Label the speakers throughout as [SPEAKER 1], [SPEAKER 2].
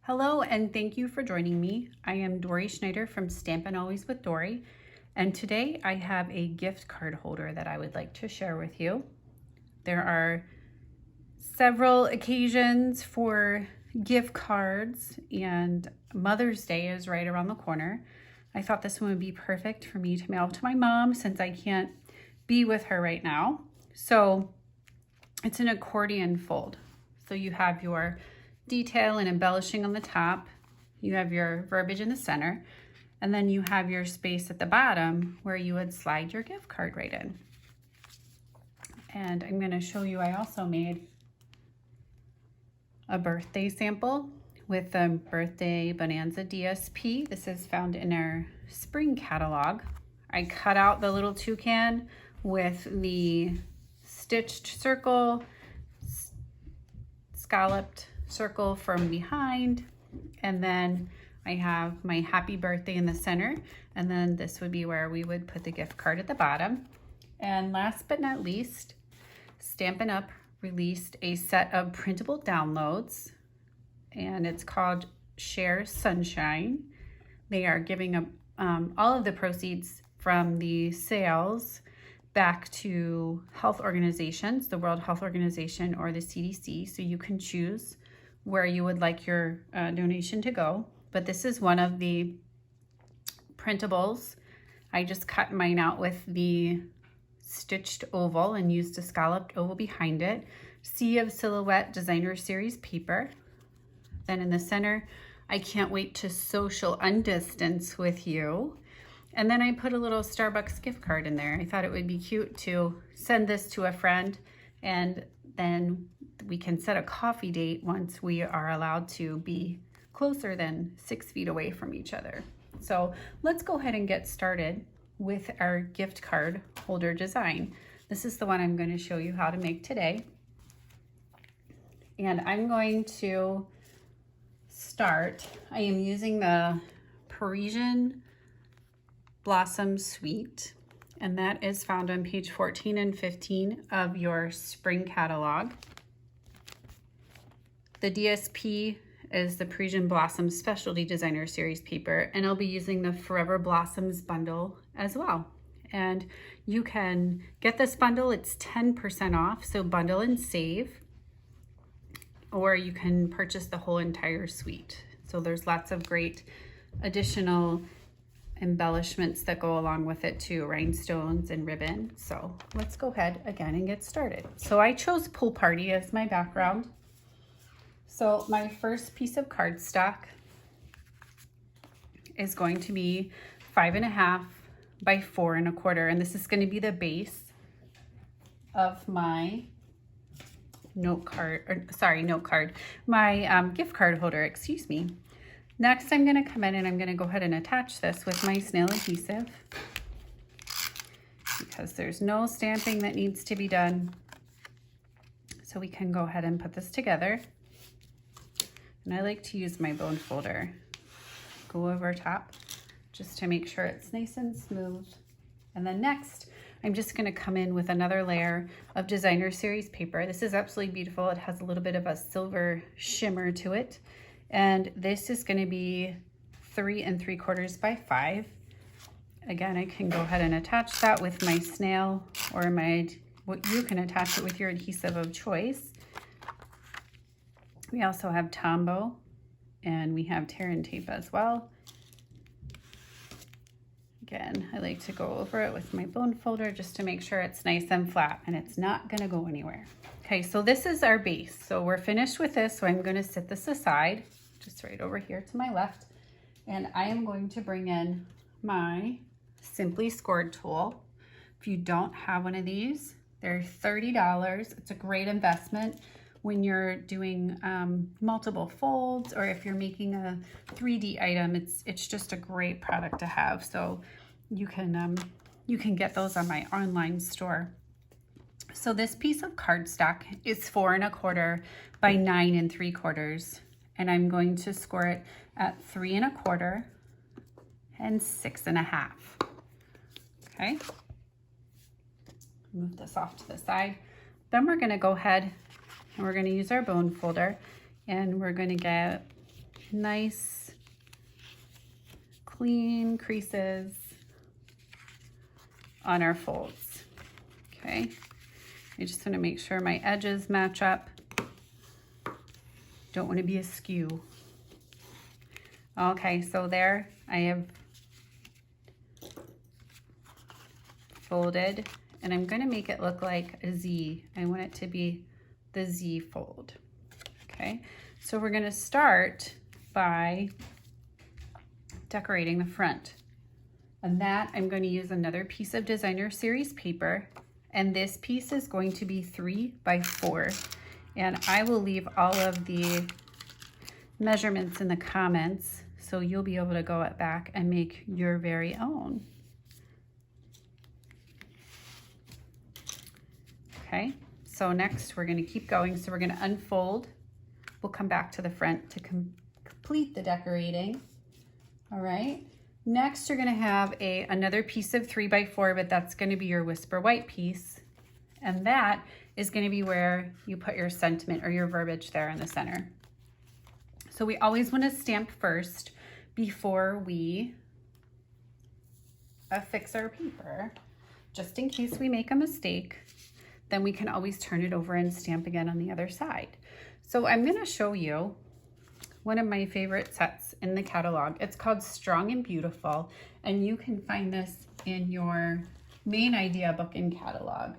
[SPEAKER 1] Hello and thank you for joining me. I am Dory Schneider from Stampin' Always with Dory, and today I have a gift card holder that I would like to share with you. There are several occasions for gift cards, and Mother's Day is right around the corner. I thought this one would be perfect for me to mail to my mom since I can't be with her right now. So it's an accordion fold. So you have your detail and embellishing on the top, you have your verbiage in the center, and then you have your space at the bottom where you would slide your gift card right in. And I'm going to show you, I also made a birthday sample with the Birthday Bonanza DSP. This is found in our spring catalog. I cut out the little toucan with the stitched circle, scalloped circle from behind, and then I have my happy birthday in the center, and then this would be where we would put the gift card at the bottom. And last but not least, Stampin' Up! Released a set of printable downloads, and it's called Share Sunshine. They are giving up all of the proceeds from the sales back to health organizations, the World Health Organization or the CDC, so you can choose where you would like your donation to go. But this is one of the printables. I just cut mine out with the stitched oval and used a scalloped oval behind it. Sea of Silhouette Designer Series paper. Then in the center, I can't wait to social undistance with you. And then I put a little Starbucks gift card in there. I thought it would be cute to send this to a friend, and then we can set a coffee date once we are allowed to be closer than 6 feet away from each other. So let's go ahead and get started with our gift card holder design. This is the one I'm going to show you how to make today. And I'm going to start, I am using the Parisian Blossom Suite, and that is found on page 14 and 15 of your spring catalog. The DSP is the Parisian Blossom Specialty Designer Series paper, and I'll be using the Forever Blossoms bundle as well. And you can get this bundle, it's 10% off, so bundle and save, or you can purchase the whole entire suite. So there's lots of great additional embellishments that go along with it too, rhinestones and ribbon. So let's go ahead again and get started. So I chose Pool Party as my background. So my first piece of cardstock is going to be 5.5 by 4 1/4, and this is going to be the base of my my gift card holder, excuse me. Next, I'm going to come in and I'm going to go ahead and attach this with my snail adhesive because there's no stamping that needs to be done. So we can go ahead and put this together. And I like to use my bone folder, go over top just to make sure it's nice and smooth. And then next, I'm just going to come in with another layer of Designer Series paper. This is absolutely beautiful. It has a little bit of a silver shimmer to it. And this is going to be 3 3/4 by 5. Again, I can go ahead and attach that with my snail, or you can attach it with your adhesive of choice. We also have Tombow, and we have tear and tape as well. Again, I like to go over it with my bone folder just to make sure it's nice and flat and it's not going to go anywhere. Okay, so this is our base. So we're finished with this, so I'm going to set this aside, just right over here to my left, and I am going to bring in my Simply Scored tool. If you don't have one of these, they're $30. It's a great investment when you're doing multiple folds, or if you're making a 3D item. It's just a great product to have. So you can get those on my online store. So this piece of cardstock is 4 1/4 by 9 3/4, and I'm going to score it at 3 1/4 and 6 1/2. Okay, move this off to the side. Then we're going to go ahead and we're going to use our bone folder, and we're going to get nice clean creases on our folds. Okay, I just want to make sure my edges match up. Don't want to be askew. Okay, so there I have folded, and I'm going to make it look like a Z. I want it to be the Z fold. Okay, so we're going to start by decorating the front. And that I'm going to use another piece of designer series paper, and this piece is going to be 3 by 4, and I will leave all of the measurements in the comments so you'll be able to go back and make your very own. Okay, so next we're going to keep going. So we're going to unfold. We'll come back to the front to complete the decorating. All right, next you're going to have another piece of 3 by 4, but that's going to be your Whisper White piece, and that is going to be where you put your sentiment or your verbiage there in the center. So we always want to stamp first before we affix our paper, just in case we make a mistake. Then we can always turn it over and stamp again on the other side. So I'm going to show you one of my favorite sets in the catalog. It's called Strong and Beautiful, and you can find this in your main idea book and catalog.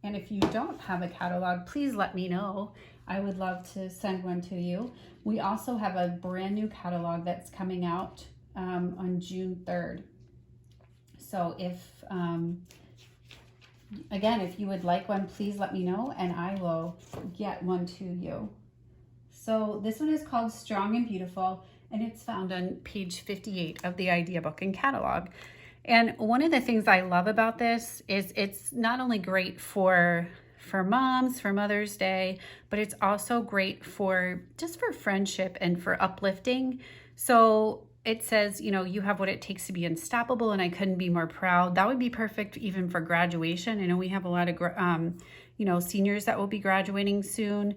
[SPEAKER 1] And if you don't have a catalog, please let me know. I would love to send one to you. We also have a brand new catalog that's coming out on June 3rd. So again, if you would like one, please let me know and I will get one to you. So this one is called Strong and Beautiful, and it's found on page 58 of the idea book and catalog. And one of the things I love about this is it's not only great for moms, for Mother's Day, but it's also great for just for friendship and for uplifting. So it says, you know, you have what it takes to be unstoppable, and I couldn't be more proud. That would be perfect even for graduation. I know we have a lot of, seniors that will be graduating soon.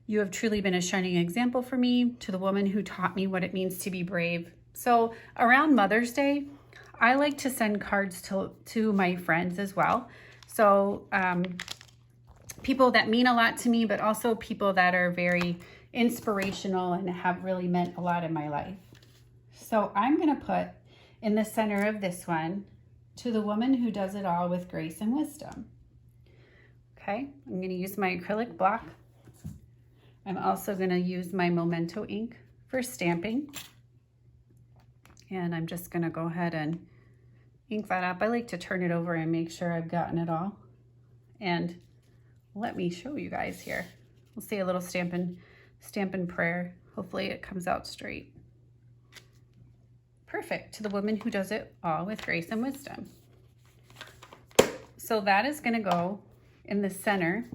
[SPEAKER 1] You have truly been a shining example for me, to the woman who taught me what it means to be brave. So around Mother's Day, I like to send cards to my friends as well. So people that mean a lot to me, but also people that are very inspirational and have really meant a lot in my life. So I'm going to put in the center of this one, to the woman who does it all with grace and wisdom. Okay, I'm going to use my acrylic block. I'm also going to use my Memento ink for stamping. And I'm just going to go ahead and ink that up. I like to turn it over and make sure I've gotten it all. And let me show you guys here. We'll say a little stamping prayer. Hopefully it comes out straight. Perfect. To the woman who does it all with grace and wisdom. So that is going to go in the center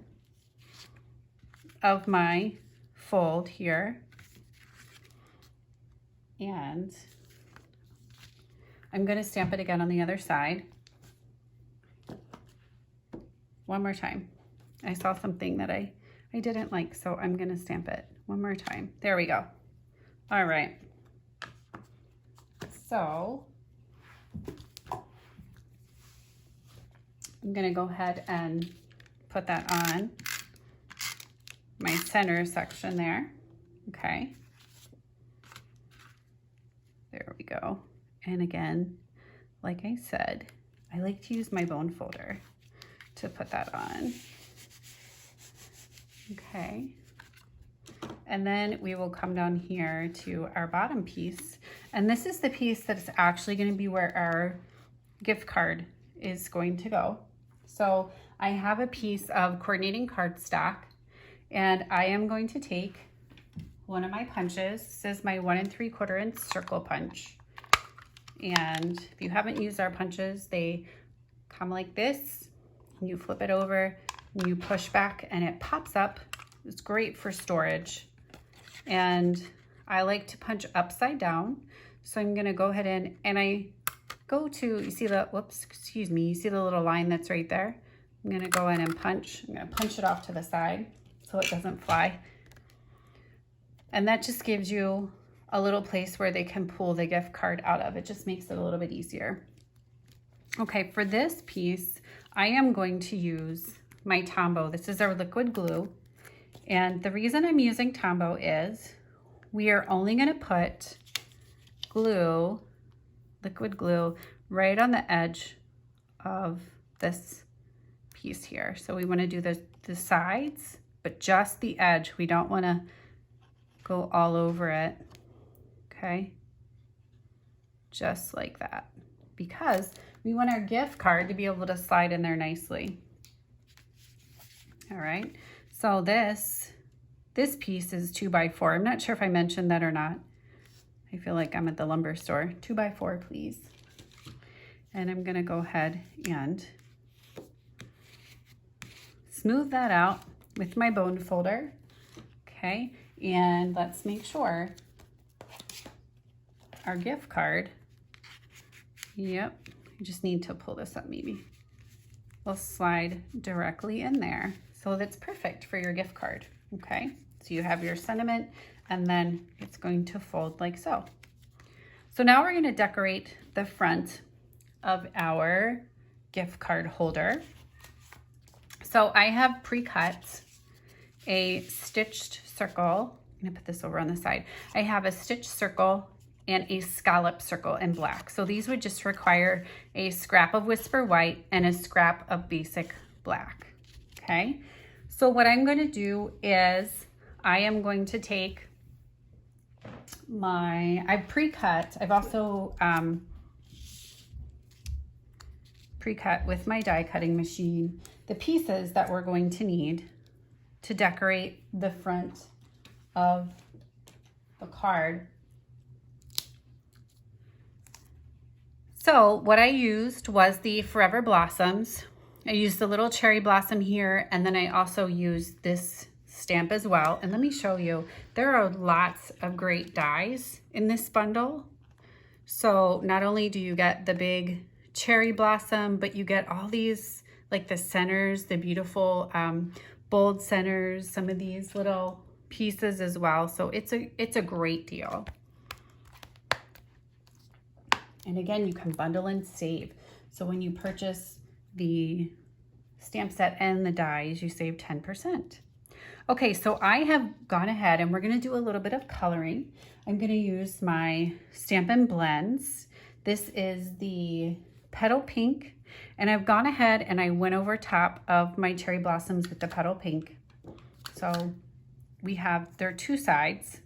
[SPEAKER 1] of my fold here. And I'm going to stamp it again on the other side. One more time. I saw something that I didn't like, so I'm going to stamp it one more time. There we go. All right. So I'm going to go ahead and put that on my center section there. Okay. There we go. And again, like I said, I like to use my bone folder to put that on. Okay. And then we will come down here to our bottom piece. And this is the piece that's actually going to be where our gift card is going to go. So I have a piece of coordinating cardstock, and I am going to take one of my punches. This is my 1 3/4 inch circle punch. And if you haven't used our punches, they come like this. You flip it over, and you push back, and it pops up. It's great for storage. And I like to punch upside down. So I'm gonna go ahead and I go to, you see the, you see the little line that's right there? I'm gonna go in and punch. I'm gonna punch it off to the side so it doesn't fly. And that just gives you a little place where they can pull the gift card out of. It just makes it a little bit easier. Okay, for this piece, I am going to use my Tombow. This is our liquid glue. And the reason I'm using Tombow is we are only going to put glue, liquid glue, right on the edge of this piece here. So we want to do the sides, but just the edge. We don't want to go all over it. Okay, just like that, because we want our gift card to be able to slide in there nicely. All right, so this piece is 2x4. I'm not sure if I mentioned that or not. I feel like I'm at the lumber store. 2x4, please. And I'm gonna go ahead and smooth that out with my bone folder. Okay, and let's make sure our gift card, yep, you just need to pull this up maybe, will slide directly in there. So that's perfect for your gift card, okay? So you have your sentiment and then it's going to fold like so. So now we're gonna decorate the front of our gift card holder. So I have pre-cut a stitched circle. I'm gonna put this over on the side. I have a stitched circle and a scallop circle in black. So these would just require a scrap of Whisper White and a scrap of basic black, okay? So what I'm gonna do is I am going to take I've pre-cut, I've also pre-cut with my die cutting machine the pieces that we're going to need to decorate the front of the card. So what I used was the Forever Blossoms. I used the little cherry blossom here, and then I also used this stamp as well. And let me show you, there are lots of great dies in this bundle. So not only do you get the big cherry blossom, but you get all these, like the centers, the beautiful bold centers, some of these little pieces as well. So it's a great deal. And again, you can bundle and save. So when you purchase the stamp set and the dies, you save 10%. Okay, so I have gone ahead and we're gonna do a little bit of coloring. I'm gonna use my Stampin' Blends. This is the Petal Pink, and I've gone ahead and I went over top of my cherry blossoms with the Petal Pink. So there are two sides.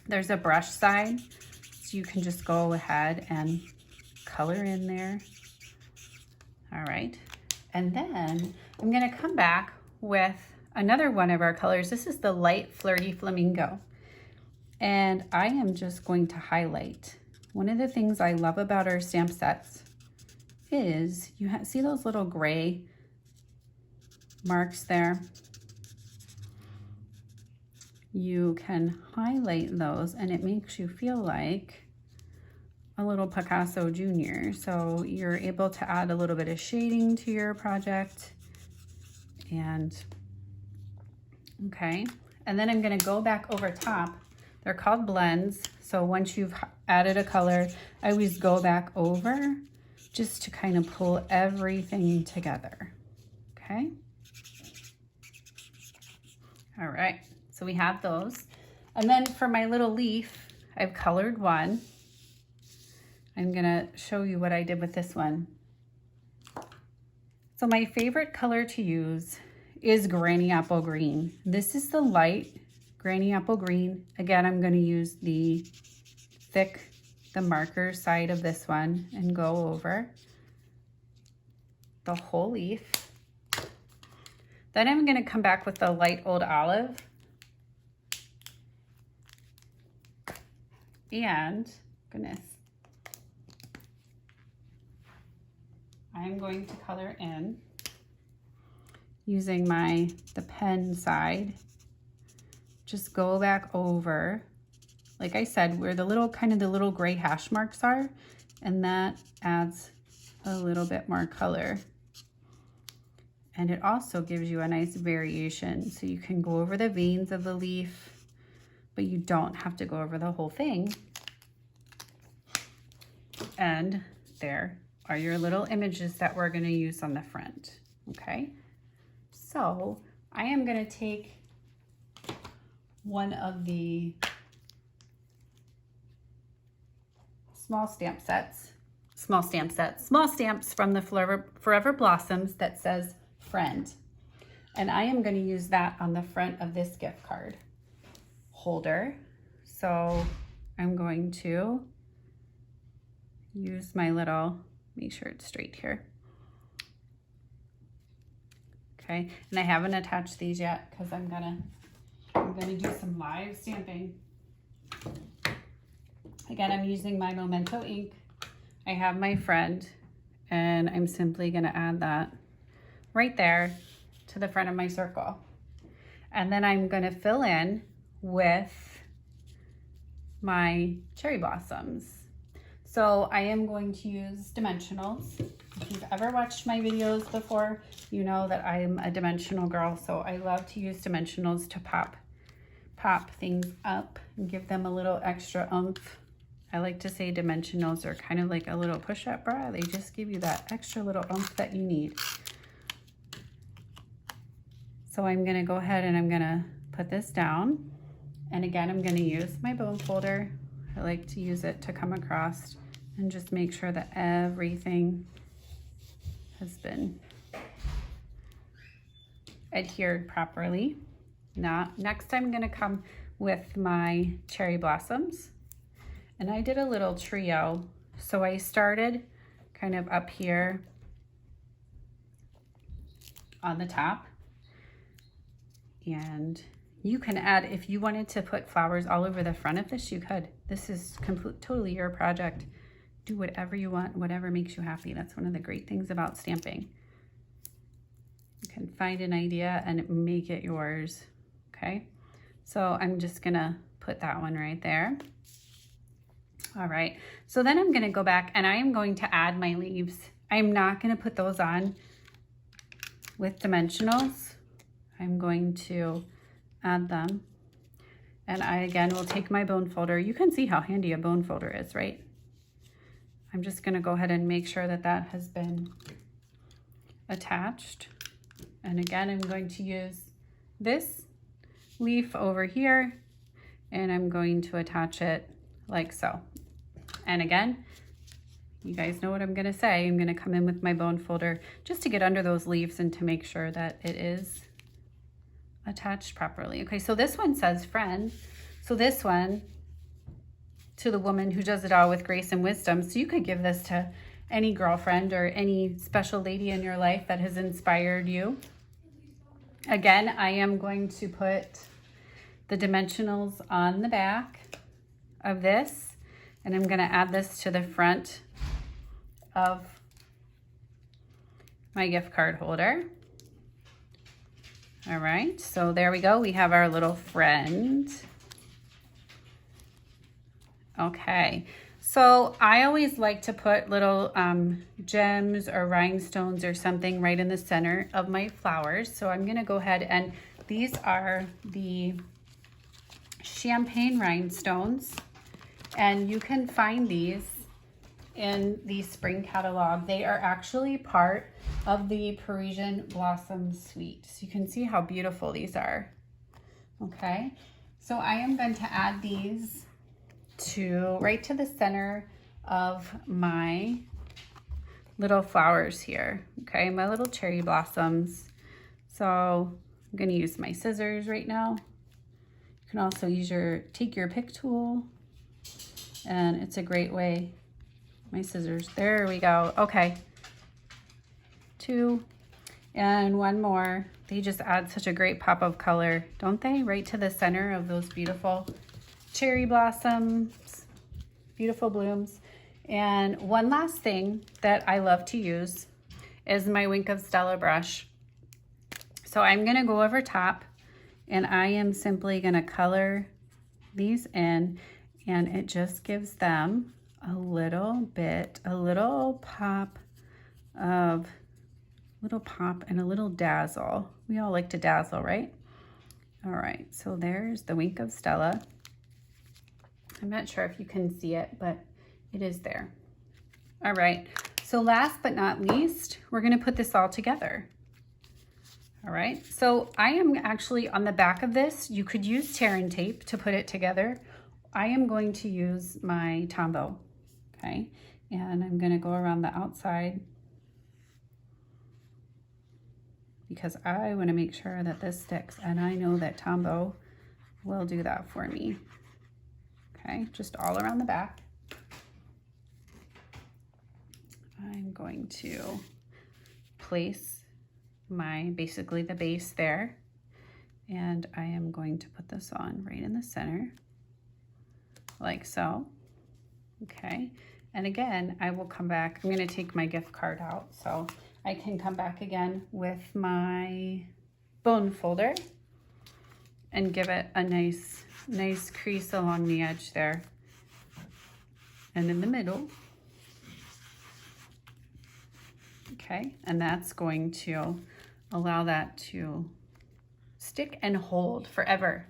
[SPEAKER 1] There's a brush side, so you can just go ahead and color in there. All right, and then I'm gonna come back with another one of our colors. This is the Light Flirty Flamingo. And I am just going to highlight. One of the things I love about our stamp sets is you see those little gray marks there? You can highlight those and it makes you feel like a little Picasso Junior. So you're able to add a little bit of shading to your project. And okay, and then I'm gonna go back over top. They're called blends. So once you've added a color, I always go back over just to kind of pull everything together, okay? All right, so we have those. And then for my little leaf, I've colored one. I'm gonna show you what I did with this one. So my favorite color to use is Granny Apple Green. This is the light Granny Apple Green. Again, I'm gonna use the marker side of this one and go over the whole leaf. Then I'm gonna come back with the light Old Olive. And, goodness, I'm going to color in using the pen side. Just go back over, like I said, where the little gray hash marks are, and that adds a little bit more color. And it also gives you a nice variation. So you can go over the veins of the leaf, but you don't have to go over the whole thing. And there are your little images that we're going to use on the front. Okay, so I am going to take one of the small stamps from the Forever Blossoms that says friend. And I am going to use that on the front of this gift card holder. So I'm going to use my little, make sure it's straight here. Okay, and I haven't attached these yet because I'm gonna do some live stamping. Again, I'm using my Memento ink. I have my friend, and I'm simply gonna add that right there to the front of my circle. And then I'm gonna fill in with my cherry blossoms. So I am going to use dimensionals. If you've ever watched my videos before, you know that I'm a dimensional girl, so I love to use dimensionals to pop things up and give them a little extra oomph. I like to say dimensionals are kind of like a little push-up bra. They just give you that extra little oomph that you need. So I'm gonna go ahead and I'm gonna put this down. And again, I'm gonna use my bone folder. I like to use it to come across and just make sure that everything has been adhered properly. Now, next I'm gonna come with my cherry blossoms. And I did a little trio. So I started kind of up here on the top. And you can add, if you wanted to put flowers all over the front of this, you could. This is totally your project. Do whatever you want, whatever makes you happy. That's one of the great things about stamping. You can find an idea and make it yours, okay? So I'm just gonna put that one right there. All right, so then I'm gonna go back and I am going to add my leaves. I'm not gonna put those on with dimensionals. I'm going to add them. And I, again, will take my bone folder. You can see how handy a bone folder is, right? I'm just gonna go ahead and make sure that that has been attached. And again, I'm going to use this leaf over here and I'm going to attach it like so. And again, you guys know what I'm gonna say. I'm gonna come in with my bone folder just to get under those leaves and to make sure that it is attached properly. Okay, so this one says friend. So this one, to the woman who does it all with grace and wisdom. So you could give this to any girlfriend or any special lady in your life that has inspired you. Again, I am going to put the dimensionals on the back of this, and I'm gonna add this to the front of my gift card holder. All right, so there we go. We have our little friend. Okay, so I always like to put little gems or rhinestones or something right in the center of my flowers. So I'm gonna go ahead and these are the champagne rhinestones, and you can find these in the spring catalog. They are actually part of the Parisian Blossom Suite. So you can see how beautiful these are. Okay, so I am going to add these right to the center of my little flowers here. Okay, my little cherry blossoms. So I'm gonna use my scissors right now. You can also take your pick tool, and it's a great way. My scissors, there we go. Okay, 2 and 1 more. They just add such a great pop of color, don't they? Right to the center of those beautiful cherry blossoms, beautiful blooms. And one last thing that I love to use is my Wink of Stella brush. So I'm gonna go over top and I am simply gonna color these in, and it just gives them a little pop and a little dazzle. We all like to dazzle, right? All right, so there's the Wink of Stella. I'm not sure if you can see it, but it is there. All right, so last but not least, we're gonna put this all together. All right, so I am actually on the back of this, you could use tear and tape to put it together. I am going to use my Tombow, okay? And I'm gonna go around the outside because I wanna make sure that this sticks, and I know that Tombow will do that for me. Okay, just all around the back. I'm going to place basically the base there, and I am going to put this on right in the center, like so. Okay, and again, I will come back. I'm going to take my gift card out so I can come back again with my bone folder and give it a nice crease along the edge there and in the middle. Okay, and that's going to allow that to stick and hold forever.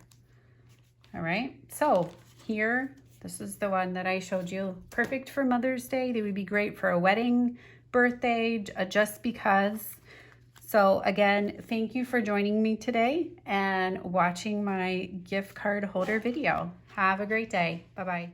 [SPEAKER 1] All right, so here, this is the one that I showed you. Perfect for Mother's Day. They would be great for a wedding, birthday, just because. So again, thank you for joining me today and watching my gift card holder video. Have a great day. Bye-bye.